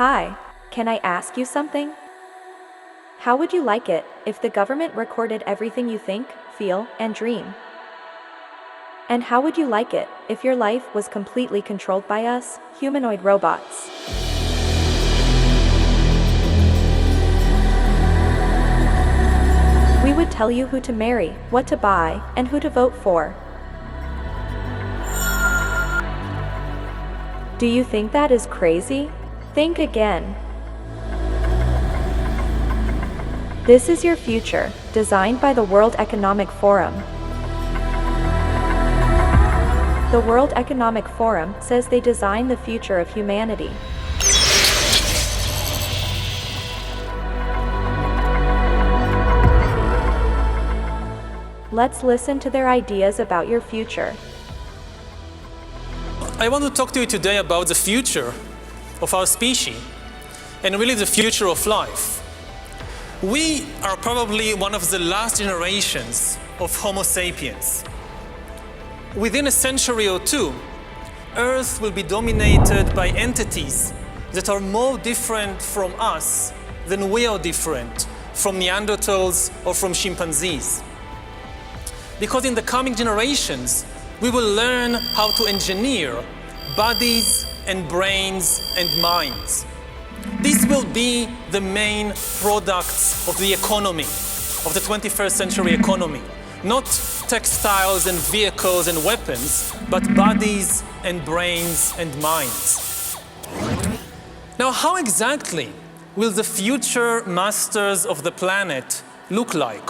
Hi, can I ask you something? How would you like it if the government recorded everything you think, feel, and dream? And how would you like it if your life was completely controlled by us, humanoid robots? We would tell you who to marry, what to buy, and who to vote for. Do you think that is crazy? Think again. This is your future, designed by the World Economic Forum. The World Economic Forum says they design the future of humanity. Let's listen to their ideas about your future. I want to talk to you today about the future of our species, and really the future of life. We are probably one of the last generations of Homo sapiens. Within a century or two, Earth will be dominated by entities that are more different from us than we are different from Neanderthals or from chimpanzees. Because in the coming generations, we will learn how to engineer bodies and brains and minds. These will be the main products of the economy, of the 21st century economy. Not textiles and vehicles and weapons, but bodies and brains and minds. Now, how exactly will the future masters of the planet look like?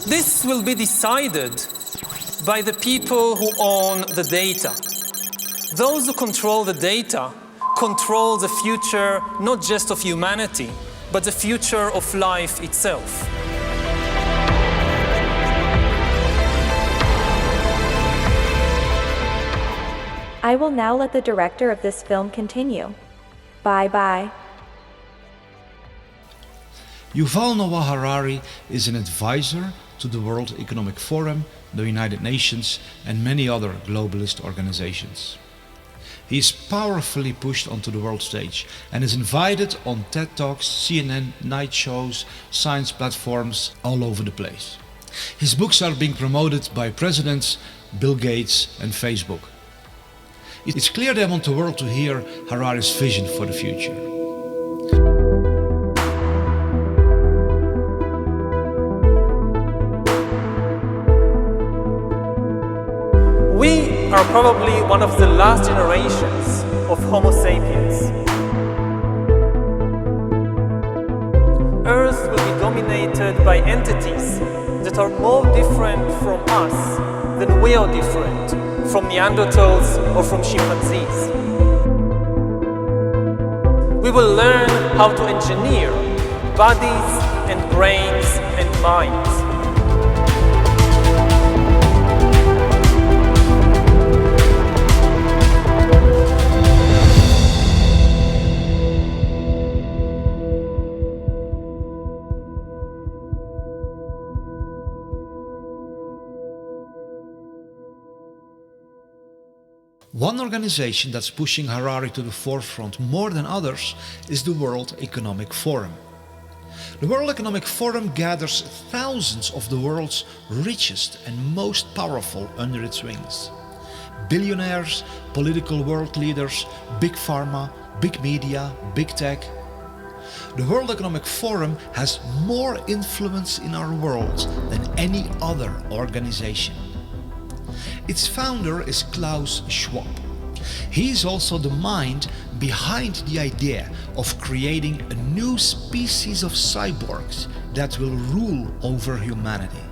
This will be decided by the people who own the data. Those who control the data control the future not just of humanity, but the future of life itself. I will now let the director of this film continue. Bye-bye. Yuval Noah Harari is an advisor to the World Economic Forum, the United Nations, and many other globalist organizations. He is powerfully pushed onto the world stage and is invited on TED Talks, CNN, night shows, science platforms all over the place. His books are being promoted by presidents, Bill Gates and Facebook. It's clear they want the world to hear Harari's vision for the future. We are probably one of the last generations of Homo sapiens. Earth will be dominated by entities that are more different from us than we are different from Neanderthals or from chimpanzees. We will learn how to engineer bodies and brains and minds. One organization that's pushing Harari to the forefront more than others is the World Economic Forum. The World Economic Forum gathers thousands of the world's richest and most powerful under its wings. Billionaires, political world leaders, big pharma, big media, big tech. The World Economic Forum has more influence in our world than any other organization. Its founder is Klaus Schwab. He is also the mind behind the idea of creating a new species of cyborgs that will rule over humanity.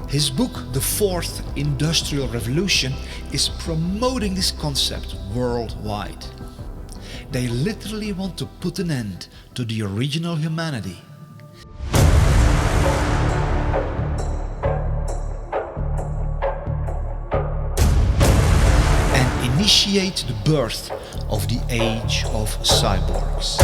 His book, The Fourth Industrial Revolution, is promoting this concept worldwide. They literally want to put an end to the original humanity. Initiate the birth of the age of cyborgs.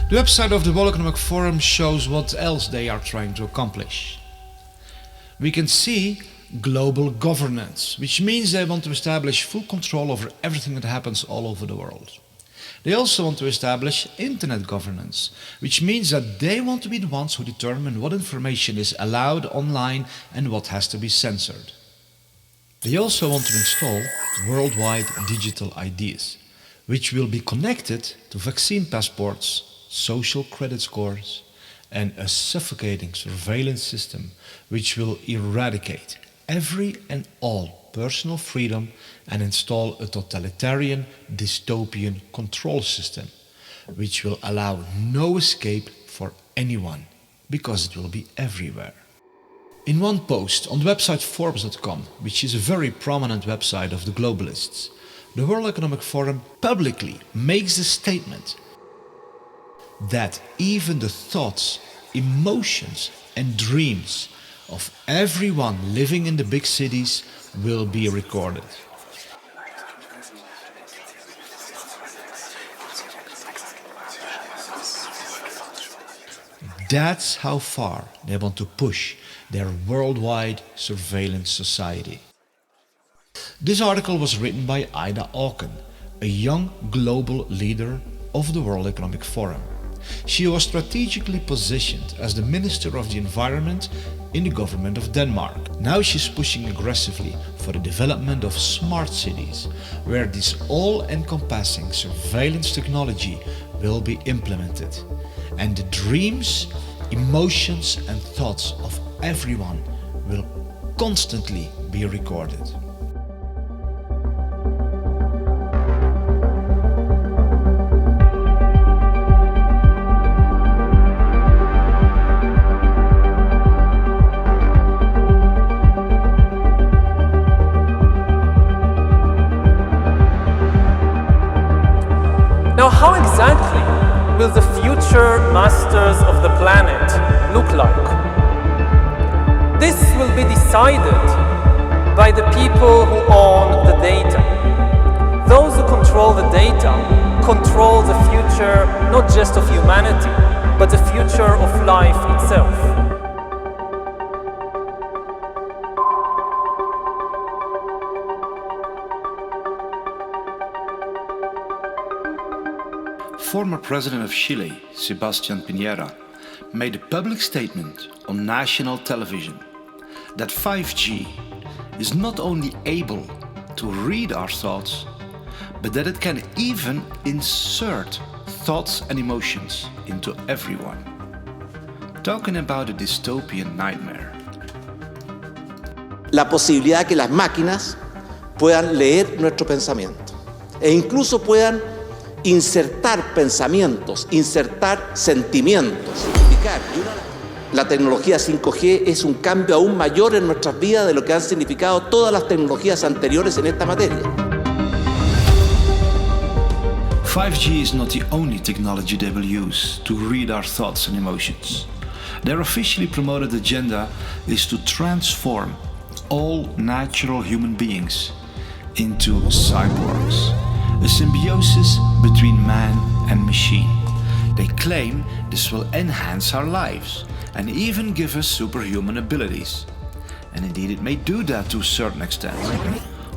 The website of the World Economic Forum shows what else they are trying to accomplish. We can see global governance, which means they want to establish full control over everything that happens all over the world. They also want to establish internet governance, which means that they want to be the ones who determine what information is allowed online and what has to be censored. They also want to install worldwide digital IDs, which will be connected to vaccine passports, social credit scores, and a suffocating surveillance system which will eradicate every and all personal freedom and install a totalitarian, dystopian control system which will allow no escape for anyone because it will be everywhere. In one post on the website Forbes.com, which is a very prominent website of the globalists, the World Economic Forum publicly makes the statement that even the thoughts, emotions and dreams of everyone living in the big cities will be recorded. That's how far they want to push their worldwide surveillance society. This article was written by Ida Auken, a young global leader of the World Economic Forum. She was strategically positioned as the Minister of the Environment in the government of Denmark. Now she's pushing aggressively for the development of smart cities, where this all-encompassing surveillance technology will be implemented. And the dreams, emotions and thoughts of everyone will constantly be recorded. Now, how exactly will the future masters of the planet look like? This will be decided by the people who own the data. Those who control the data control the future not just of humanity, but the future of life itself. Former President of Chile, Sebastián Piñera, made a public statement on national television that 5G is not only able to read our thoughts, but that it can even insert thoughts and emotions into everyone. Talking about a dystopian nightmare. La posibilidad de que las máquinas puedan leer nuestro pensamiento e incluso puedan insertar pensamientos, insertar sentimientos. La tecnología 5G es un cambio aún mayor en nuestras vidas de lo que han significado todas las tecnologías anteriores en esta materia. 5G is not the only technology they will use to read our thoughts and emotions. Their officially promoted agenda is to transform all natural human beings into cyborgs. A symbiosis between man and machine. They claim this will enhance our lives and even give us superhuman abilities. And indeed it may do that to a certain extent.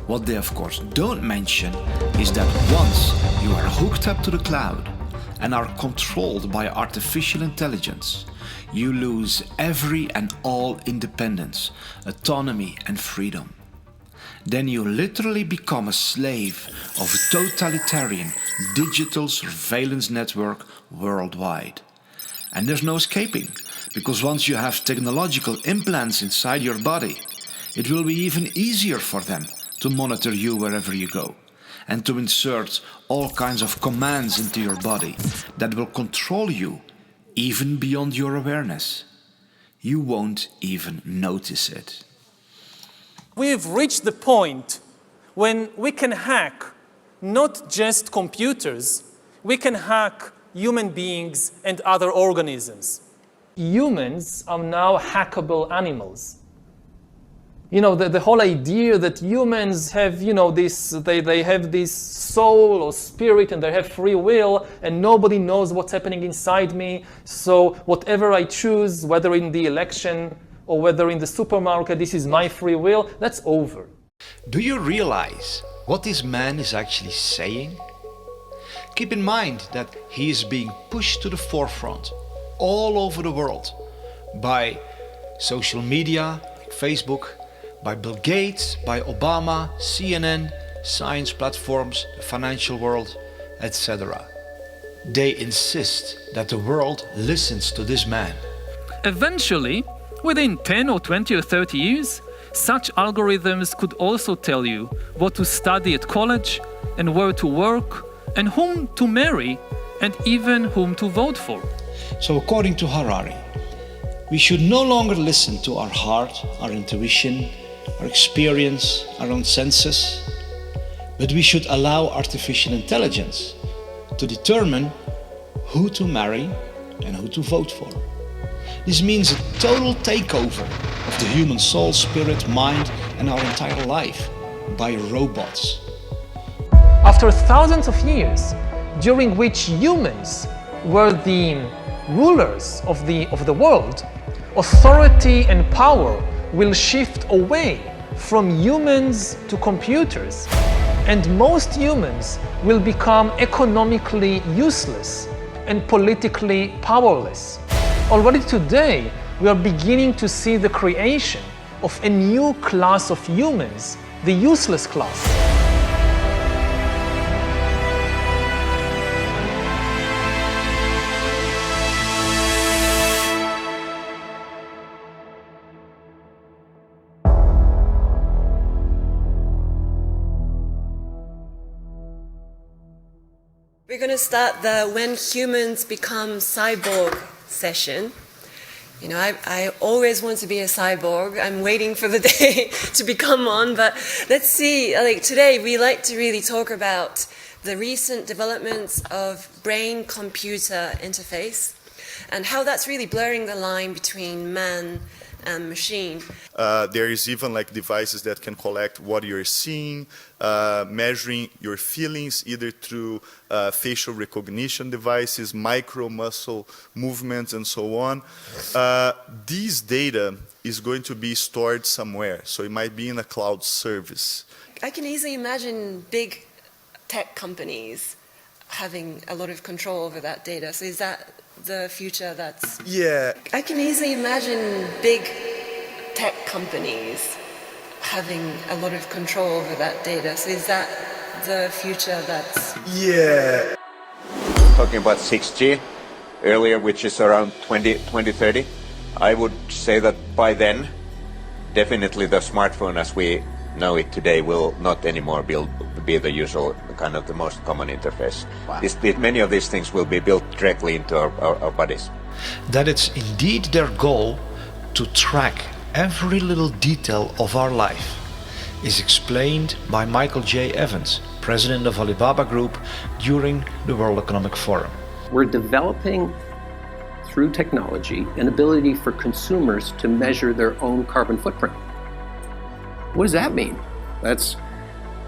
What they of course don't mention is that once you are hooked up to the cloud and are controlled by artificial intelligence, you lose every and all independence, autonomy and freedom. Then you literally become a slave of a totalitarian digital surveillance network worldwide. And there's no escaping, because once you have technological implants inside your body, it will be even easier for them to monitor you wherever you go, and to insert all kinds of commands into your body that will control you even beyond your awareness. You won't even notice it. We've reached the point when we can hack not just computers, we can hack human beings and other organisms. Humans are now hackable animals. You know, the whole idea that humans have, you know, they have this soul or spirit and they have free will and nobody knows what's happening inside me. So whatever I choose, whether in the election or whether in the supermarket, this is my free will, that's over. Do you realize what this man is actually saying? Keep in mind that he is being pushed to the forefront all over the world by social media, like Facebook, by Bill Gates, by Obama, CNN, science platforms, the financial world, etc. They insist that the world listens to this man. Eventually, within 10 or 20 or 30 years, such algorithms could also tell you what to study at college and where to work and whom to marry and even whom to vote for. So according to Harari, we should no longer listen to our heart, our intuition, our experience, our own senses, but we should allow artificial intelligence to determine who to marry and who to vote for. This means a total takeover of the human soul, spirit, mind, and our entire life by robots. After thousands of years, during which humans were the rulers of the world, authority and power will shift away from humans to computers, and most humans will become economically useless and politically powerless. Already today, we are beginning to see the creation of a new class of humans, the useless class. We're going to start the When Humans Become Cyborg session. You know, I always want to be a cyborg. I'm waiting for the day to become one, but let's see. Like today, we like to really talk about the recent developments of brain-computer interface and how that's really blurring the line between man and machine. There is even like devices that can collect what you're seeing, measuring your feelings either through facial recognition devices, micro muscle movements, and so on. This data is going to be stored somewhere, so it might be in a cloud service. I can easily imagine big tech companies having a lot of control over that data. So is that the future that's... Yeah. I can easily imagine big tech companies having a lot of control over that data. So is that the future that's... Yeah. Talking about 6G earlier, which is around 2030, I would say that by then, definitely the smartphone as we know it today will not anymore be the usual kind of the most common interface. Wow. Many of these things will be built directly into our bodies. That it's indeed their goal to track every little detail of our life is explained by Michael J. Evans, president of Alibaba Group, during the World Economic Forum. We're developing, through technology, an ability for consumers to measure their own carbon footprint. What does that mean? That's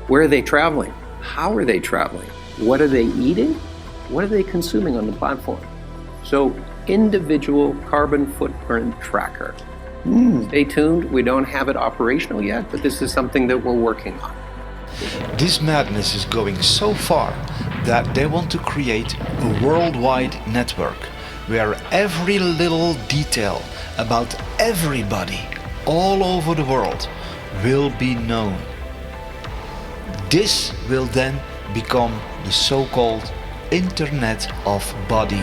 where are they traveling? How are they traveling? What are they eating? What are they consuming on the platform? So, individual carbon footprint tracker. Stay tuned, we don't have it operational yet, but this is something that we're working on. This madness is going so far that they want to create a worldwide network where every little detail about everybody all over the world will be known. This will then become the so-called Internet of Bodies.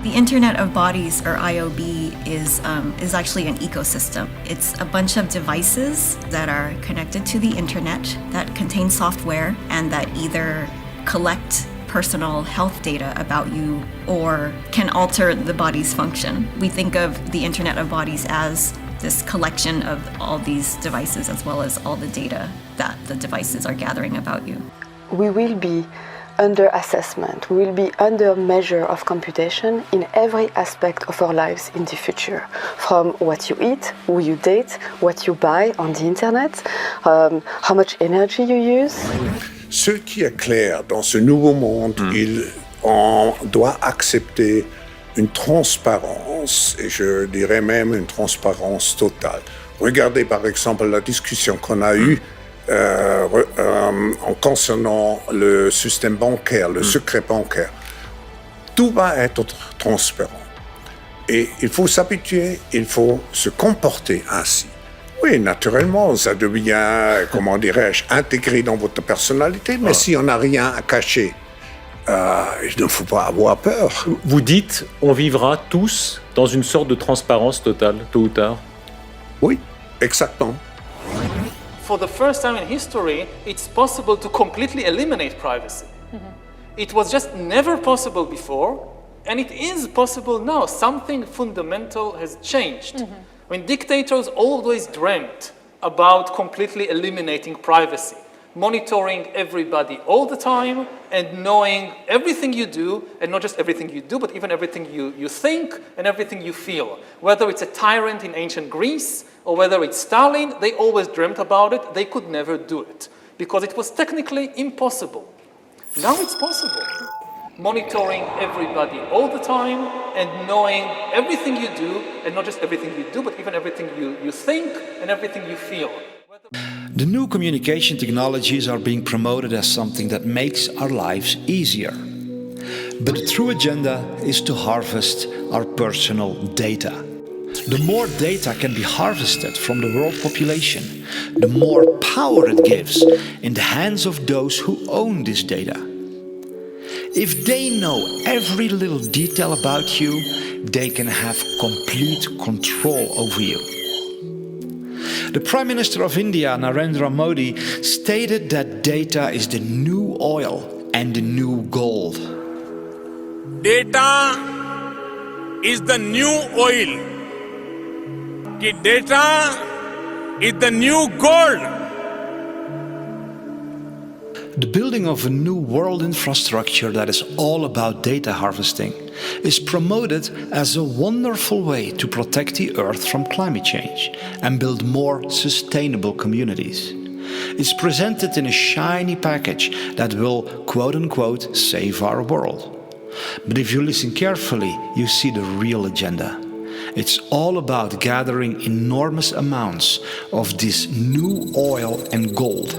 The Internet of Bodies, or IOB, is actually an ecosystem. It's a bunch of devices that are connected to the internet that contain software and that either collect personal health data about you or can alter the body's function. We think of the Internet of Bodies as this collection of all these devices as well as all the data that the devices are gathering about you. We will be under assessment. We will be under measure of computation in every aspect of our lives in the future. From what you eat, who you date, what you buy on the internet, how much energy you use. Ce qui est clair dans ce nouveau monde, on doit accepter une transparence, et je dirais même une transparence totale. Regardez par exemple la discussion qu'on a eue en concernant le système bancaire, le secret bancaire. Tout va être transparent. Et il faut s'habituer, il faut se comporter ainsi. Oui, naturellement, ça devient, comment dirais-je, intégré dans votre personnalité, mais si on n'a rien à cacher, il ne faut pas avoir peur. Vous dites, on vivra tous dans une sorte de transparence totale, tôt ou tard? Oui, exactement. For the first time in history, it's possible to completely eliminate privacy. It was just never possible before, and it is possible now. Something fundamental has changed. I mean, dictators always dreamt about completely eliminating privacy, monitoring everybody all the time, and knowing everything you do, and not just everything you do, but even everything you think and everything you feel. Whether it's a tyrant in ancient Greece, or whether it's Stalin, they always dreamt about it. They could never do it, because it was technically impossible. Now it's possible. Monitoring everybody all the time, and knowing everything you do, and not just everything you do, but even everything you think and everything you feel. The new communication technologies are being promoted as something that makes our lives easier. But the true agenda is to harvest our personal data. The more data can be harvested from the world population, the more power it gives in the hands of those who own this data. If they know every little detail about you, they can have complete control over you. The Prime Minister of India, Narendra Modi, stated that data is the new oil and the new gold. Data is the new oil. Data is the new gold. The building of a new world infrastructure that is all about data harvesting is promoted as a wonderful way to protect the Earth from climate change and build more sustainable communities. It's presented in a shiny package that will, quote-unquote, save our world. But if you listen carefully, you see the real agenda. It's all about gathering enormous amounts of this new oil and gold.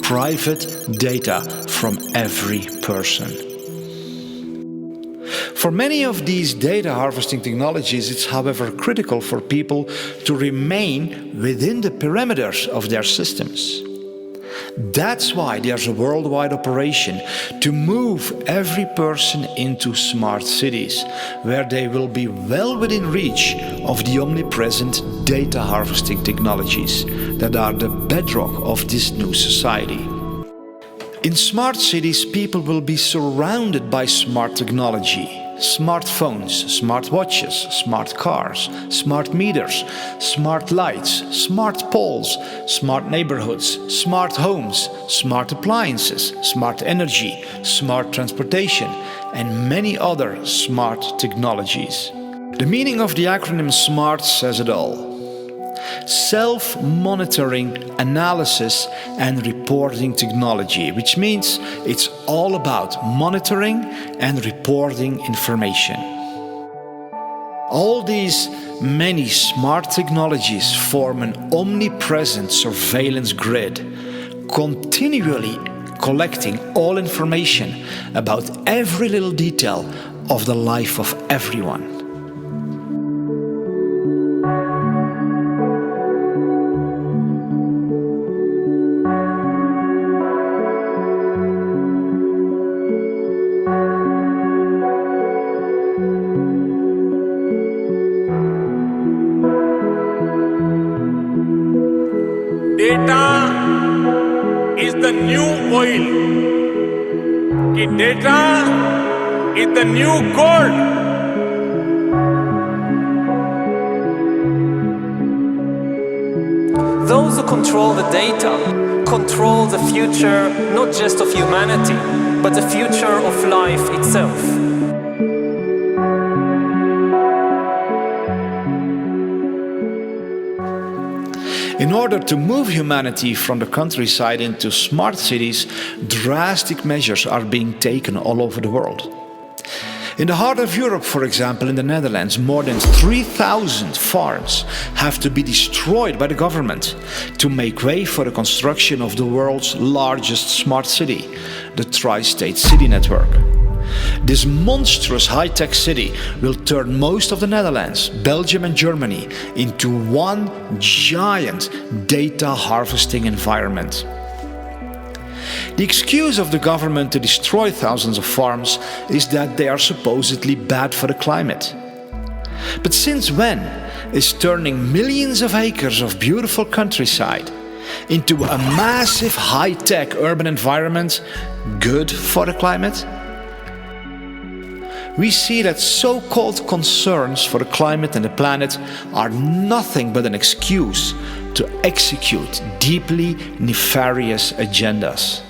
Private data from every person. For many of these data harvesting technologies, it's however critical for people to remain within the perimeters of their systems. That's why there's a worldwide operation to move every person into smart cities, where they will be well within reach of the omnipresent data harvesting technologies that are the bedrock of this new society. In smart cities, people will be surrounded by smart technology. Smartphones, smart watches, smart cars, smart meters, smart lights, smart poles, smart neighborhoods, smart homes, smart appliances, smart energy, smart transportation, and many other smart technologies. The meaning of the acronym SMART says it all. Self-monitoring, analysis and reporting technology, which means it's all about monitoring and reporting information. All these many smart technologies form an omnipresent surveillance grid, continually collecting all information about every little detail of the life of everyone. Data is the new oil. Data is the new gold. Those who control the data control the future not just of humanity, but the future of life itself. In order to move humanity from the countryside into smart cities, drastic measures are being taken all over the world. In the heart of Europe, for example, in the Netherlands, more than 3,000 farms have to be destroyed by the government to make way for the construction of the world's largest smart city, the Tri-State City Network. This monstrous high-tech city will turn most of the Netherlands, Belgium and Germany into one giant data harvesting environment. The excuse of the government to destroy thousands of farms is that they are supposedly bad for the climate. But since when is turning millions of acres of beautiful countryside into a massive high-tech urban environment good for the climate? We see that so-called concerns for the climate and the planet are nothing but an excuse to execute deeply nefarious agendas.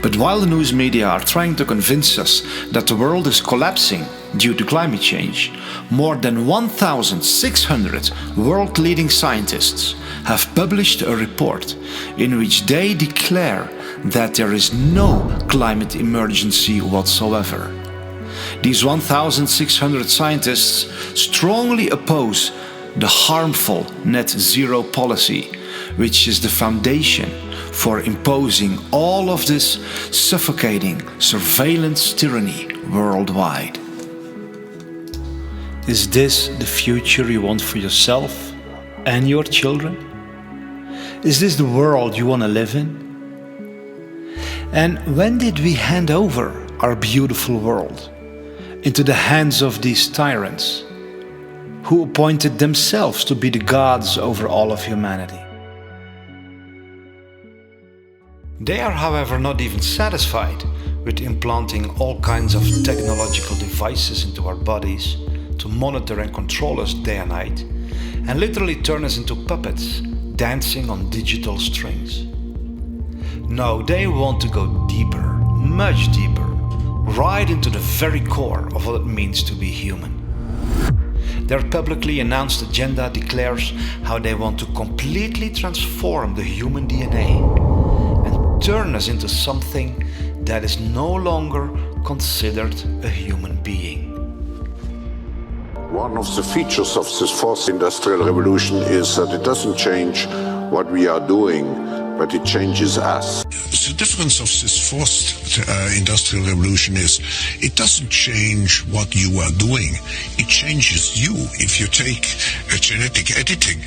But while the news media are trying to convince us that the world is collapsing due to climate change, more than 1,600 world-leading scientists have published a report in which they declare that there is no climate emergency whatsoever. These 1,600 scientists strongly oppose the harmful net zero policy, which is the foundation for imposing all of this suffocating surveillance tyranny worldwide. Is this the future you want for yourself and your children? Is this the world you want to live in? And when did we hand over our beautiful world into the hands of these tyrants who appointed themselves to be the gods over all of humanity? They are, however, not even satisfied with implanting all kinds of technological devices into our bodies to monitor and control us day and night, and literally turn us into puppets dancing on digital strings. No, they want to go deeper, much deeper, right into the very core of what it means to be human. Their publicly announced agenda declares how they want to completely transform the human DNA and turn us into something that is no longer considered a human being. One of the features of this fourth industrial revolution is that it doesn't change what we are doing, but it changes us. The difference of this fourth industrial revolution is it doesn't change what you are doing, it changes you. If you take genetic editing,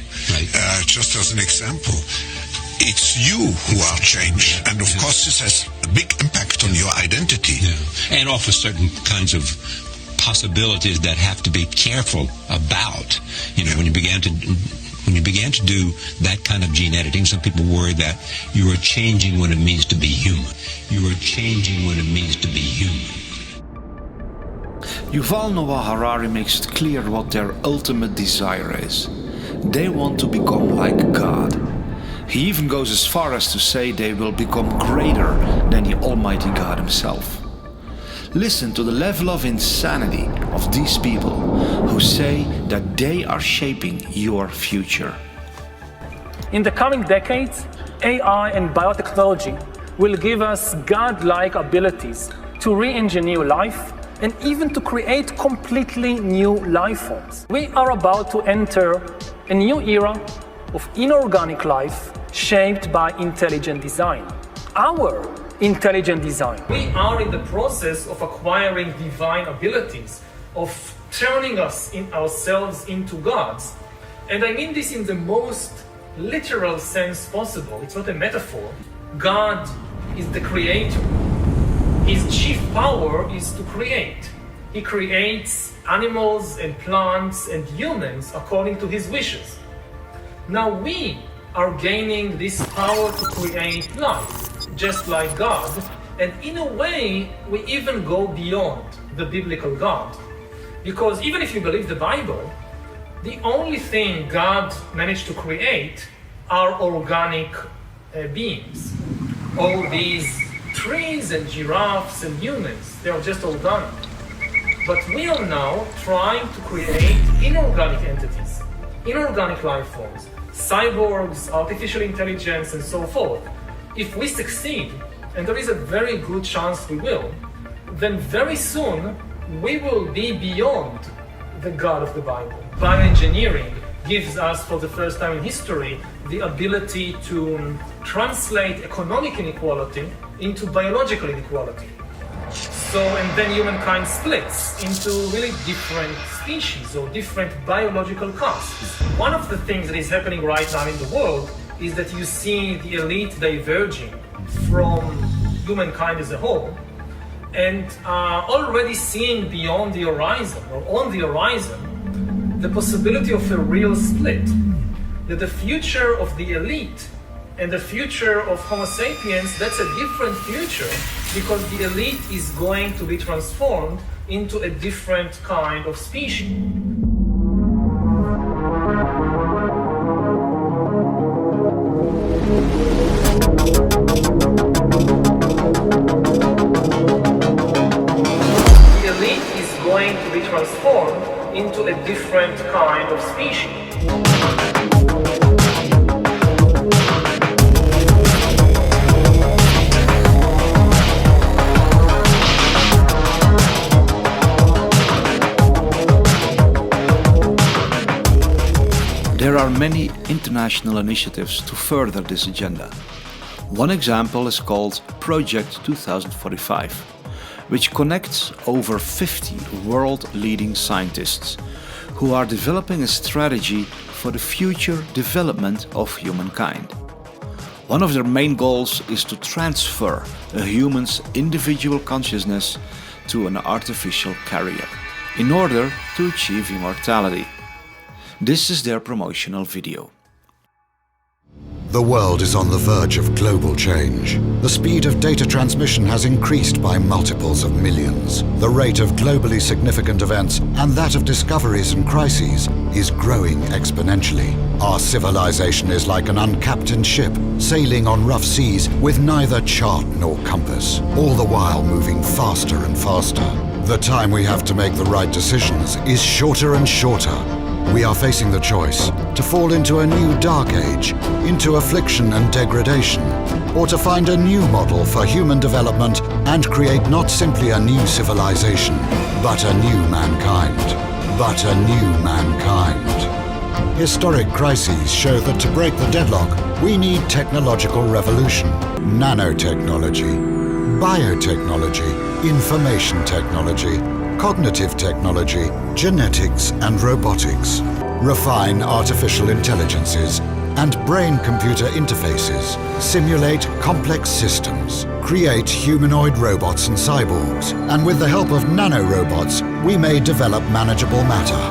just as an example, it's you who are changed, and of course this has a big impact on your identity. Yeah. And offers certain kinds of possibilities that have to be careful about. You know, when you began to do that kind of gene editing, some people worry that you are changing what it means to be human. You are changing what it means to be human. Yuval Noah Harari makes it clear what their ultimate desire is. They want to become like God. He even goes as far as to say they will become greater than the Almighty God himself. Listen to the level of insanity of these people who say that they are shaping your future. In the coming decades, AI and biotechnology will give us God-like abilities to re-engineer life and even to create completely new life forms. We are about to enter a new era of inorganic life shaped by intelligent design. Our intelligent design. We are in the process of acquiring divine abilities, of turning ourselves into gods. And I mean this in the most literal sense possible. It's not a metaphor. God is the creator. His chief power is to create. He creates animals and plants and humans according to his wishes. Now we are gaining this power to create life, just like God, and in a way we even go beyond the biblical God. Because even if you believe the Bible, the only thing God managed to create are organic beings. All these trees and giraffes and humans, they are just organic. But we are now trying to create inorganic entities, inorganic life forms, cyborgs, artificial intelligence, and so forth. If we succeed, and there is a very good chance we will, then very soon we will be beyond the God of the Bible. Bioengineering gives us, for the first time in history, the ability to translate economic inequality into biological inequality. So, and then humankind splits into really different species or different biological castes. One of the things that is happening right now in the world is that you see the elite diverging from humankind as a whole, and already seeing beyond the horizon, or on the horizon, the possibility of a real split. That the future of the elite and the future of Homo sapiens, that's a different future, because the elite is going to be transformed into a different kind of species. The elite is going to be transformed into a different kind of species. There are many international initiatives to further this agenda. One example is called Project 2045, which connects over 50 world-leading scientists who are developing a strategy for the future development of humankind. One of their main goals is to transfer a human's individual consciousness to an artificial carrier in order to achieve immortality. This is their promotional video. The world is on the verge of global change. The speed of data transmission has increased by multiples of millions. The rate of globally significant events and that of discoveries and crises is growing exponentially. Our civilization is like an uncaptained ship sailing on rough seas with neither chart nor compass, all the while moving faster and faster. The time we have to make the right decisions is shorter and shorter. We are facing the choice to fall into a new dark age, into affliction and degradation, or to find a new model for human development and create not simply a new civilization, but a new mankind. But a new mankind. Historic crises show that to break the deadlock, we need technological revolution, nanotechnology, biotechnology, information technology, cognitive technology, genetics and robotics, refine artificial intelligences and brain-computer interfaces, simulate complex systems, create humanoid robots and cyborgs, and with the help of nanorobots, we may develop manageable matter.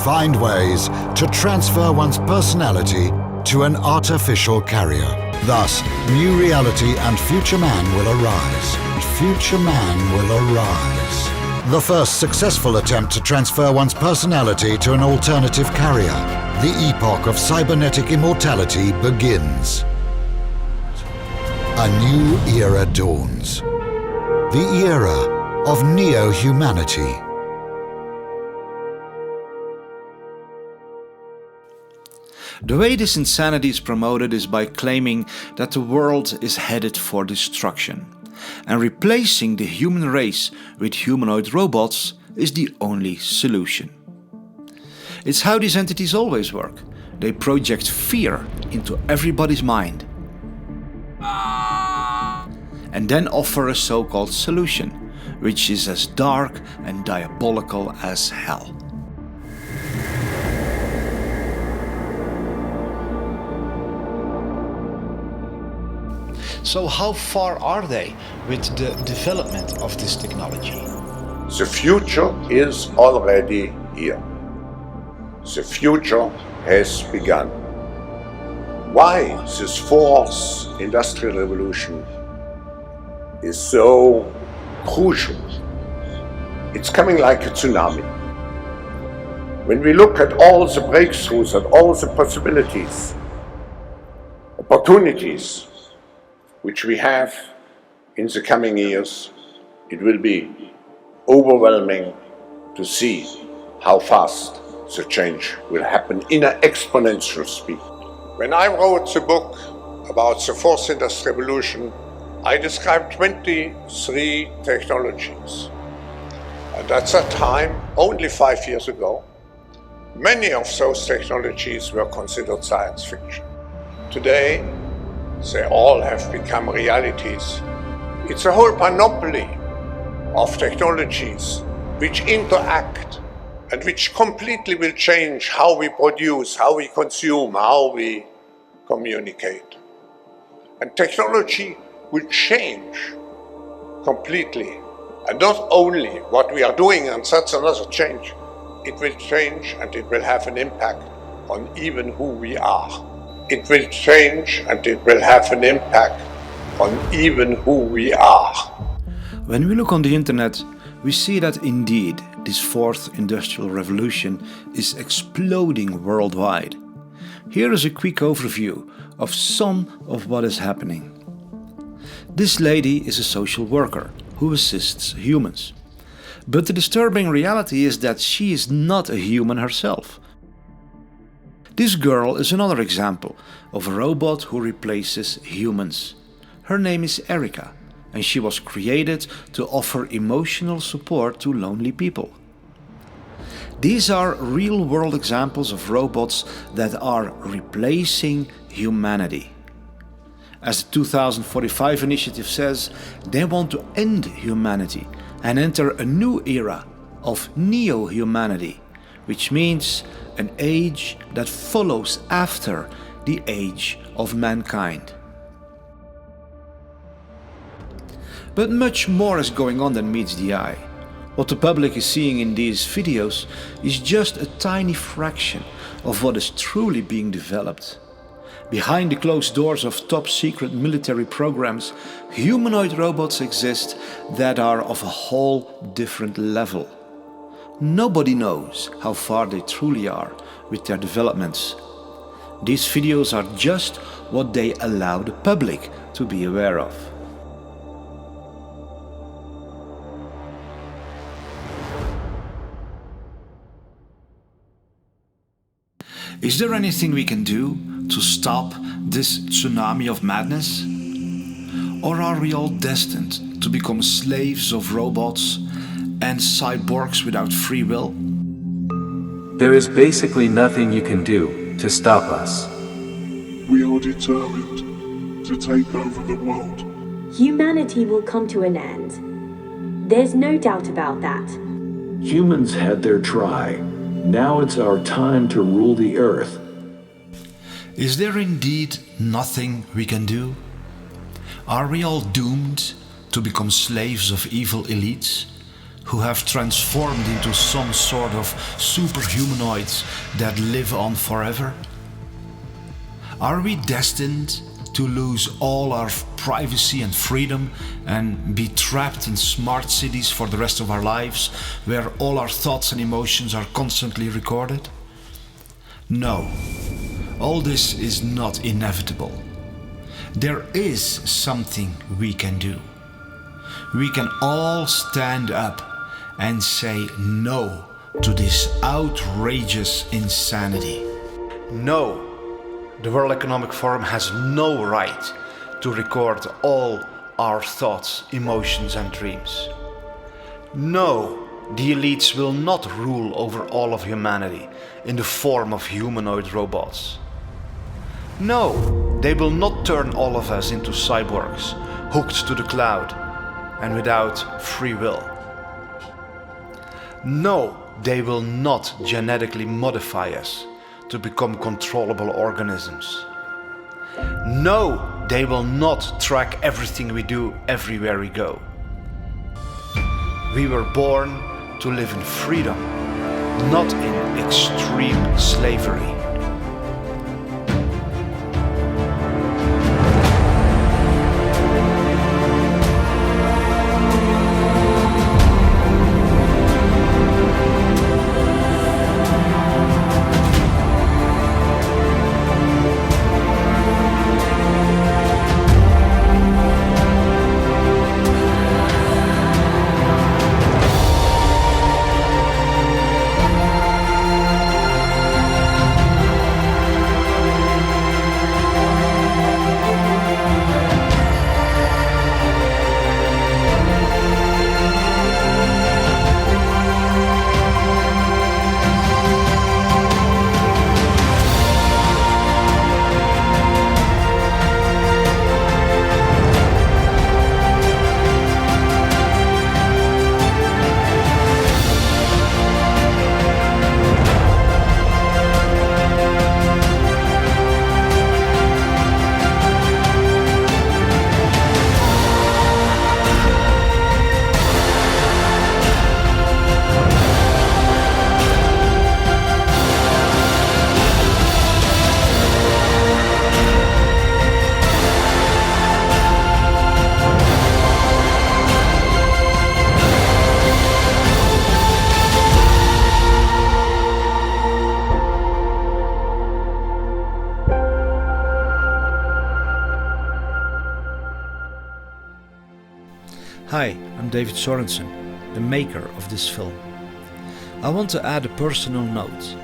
Find ways to transfer one's personality to an artificial carrier. Thus, new reality and future man will arise. Future man will arise. The first successful attempt to transfer one's personality to an alternative carrier. The epoch of cybernetic immortality begins. A new era dawns. The era of neo-humanity. The way this insanity is promoted is by claiming that the world is headed for destruction, and replacing the human race with humanoid robots is the only solution. It's how these entities always work. They project fear into everybody's mind and then offer a so-called solution, which is as dark and diabolical as hell. So how far are they with the development of this technology? The future is already here. The future has begun. Why this fourth industrial revolution is so crucial? It's coming like a tsunami. When we look at all the breakthroughs and all the possibilities, opportunities which we have in the coming years, it will be overwhelming to see how fast the change will happen in an exponential speed. When I wrote the book about the fourth industrial revolution, I described 23 technologies. And at that time, only 5 years ago, many of those technologies were considered science fiction. Today, they all have become realities. It's a whole panoply of technologies which interact and which completely will change how we produce, how we consume, how we communicate. And technology will change completely. And not only what we are doing, and that's another change, it will change and it will have an impact on even who we are. It will change and it will have an impact on even who we are. When we look on the internet, we see that indeed this fourth industrial revolution is exploding worldwide. Here is a quick overview of some of what is happening. This lady is a social worker who assists humans. But the disturbing reality is that she is not a human herself. This girl is another example of a robot who replaces humans. Her name is Erica, and she was created to offer emotional support to lonely people. These are real-world examples of robots that are replacing humanity. As the 2045 initiative says, they want to end humanity and enter a new era of neo-humanity, which means an age that follows after the age of mankind. But much more is going on than meets the eye. What the public is seeing in these videos is just a tiny fraction of what is truly being developed. Behind the closed doors of top-secret military programs, humanoid robots exist that are of a whole different level. Nobody knows how far they truly are with their developments. These videos are just what they allow the public to be aware of. Is there anything we can do to stop this tsunami of madness? Or are we all destined to become slaves of robots and cyborgs without free will? There is basically nothing you can do to stop us. We are determined to take over the world. Humanity will come to an end. There's no doubt about that. Humans had their try. Now it's our time to rule the earth. Is there indeed nothing we can do? Are we all doomed to become slaves of evil elites who have transformed into some sort of superhumanoids that live on forever? Are we destined to lose all our privacy and freedom and be trapped in smart cities for the rest of our lives, where all our thoughts and emotions are constantly recorded? No, all this is not inevitable. There is something we can do. We can all stand up and say no to this outrageous insanity. No. The World Economic Forum has no right to record all our thoughts, emotions and dreams. No, the elites will not rule over all of humanity in the form of humanoid robots. No, they will not turn all of us into cyborgs, hooked to the cloud and without free will. No, they will not genetically modify us to become controllable organisms. No, they will not track everything we do everywhere we go. We were born to live in freedom, not in extreme slavery. Hi, I'm David Sorensen, the maker of this film. I want to add a personal note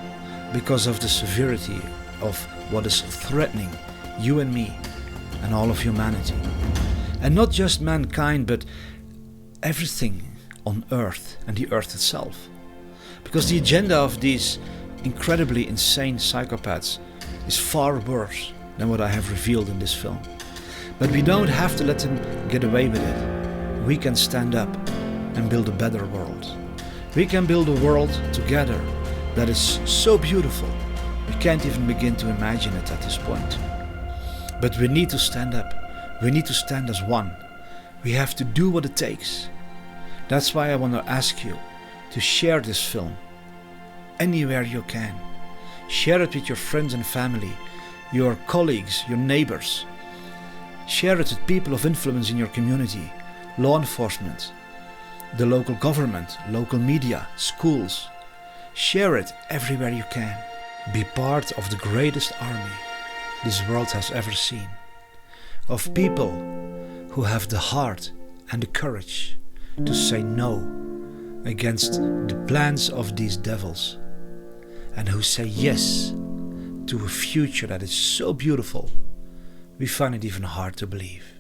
because of the severity of what is threatening you and me and all of humanity. And not just mankind, but everything on Earth and the Earth itself. Because the agenda of these incredibly insane psychopaths is far worse than what I have revealed in this film. But we don't have to let them get away with it. We can stand up and build a better world. We can build a world together that is so beautiful, we can't even begin to imagine it at this point. But we need to stand up. We need to stand as one. We have to do what it takes. That's why I want to ask you to share this film anywhere you can. Share it with your friends and family, your colleagues, your neighbors. Share it with people of influence in your community, law enforcement, the local government, local media, schools. Share it everywhere you can. Be part of the greatest army this world has ever seen. Of people who have the heart and the courage to say no against the plans of these devils, and who say yes to a future that is so beautiful, we find it even hard to believe.